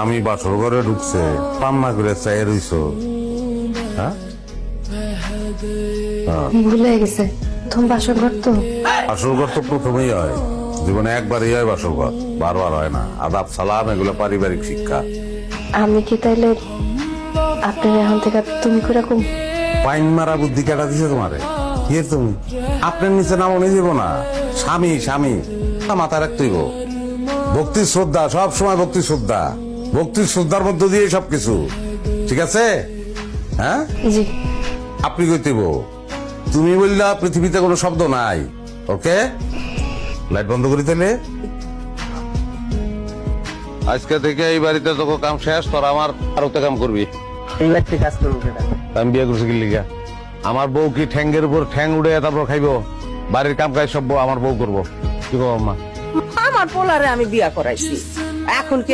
আমি বাসর ঘরে ঢুকছে পান্না করে চাই রইছো। হ্যাঁ ভুলে গেছে তুমি বাসর ঘর তো। বাসর ঘর তো প্রথমেই হয়, জীবনে একবারই হয় বাসর ঘর, বারবার হয় না। আদাব সালাম এগুলো পারিবারিক শিক্ষা। আমি কি তাইলে আপনার এখন থেকে তুমি কিরকম? পাইন মারা বুদ্ধি কেটা দিছে তোমারে? কে তুমি? আপনার নিচে নাম উনি দিব না, স্বামী স্বামী মাথা রাখতেই গো। ভক্তি শ্রদ্ধা, সব সময় ভক্তি শ্রদ্ধা, ভক্তি শ্রদ্ধার মধ্য দিয়ে সবকিছু ঠিক আছে। হ্যাঁ জি আপনি কইতেব, তুমি বললা পৃথিবীতে কোনো শব্দ নাই। ওকে লাইট বন্ধ করি তাহলে। আজকে থেকে এই বাড়িতে যখন কাম শেষ তোর আমার আরতে কাম করবি। এই বাড়িতে কাজ করবো কেটা? আমি বিয়ে করছি কি লিগা? আমার বউ কি ঠ্যাঙ্গের উপর ঠ্যাং উড়ে তারপর খাইবো? বাড়ির কাম কাজ সব আমার বউ করবো। কি গো মা? আমার পোলারে আমি বিয়া করাইছি, এখন কি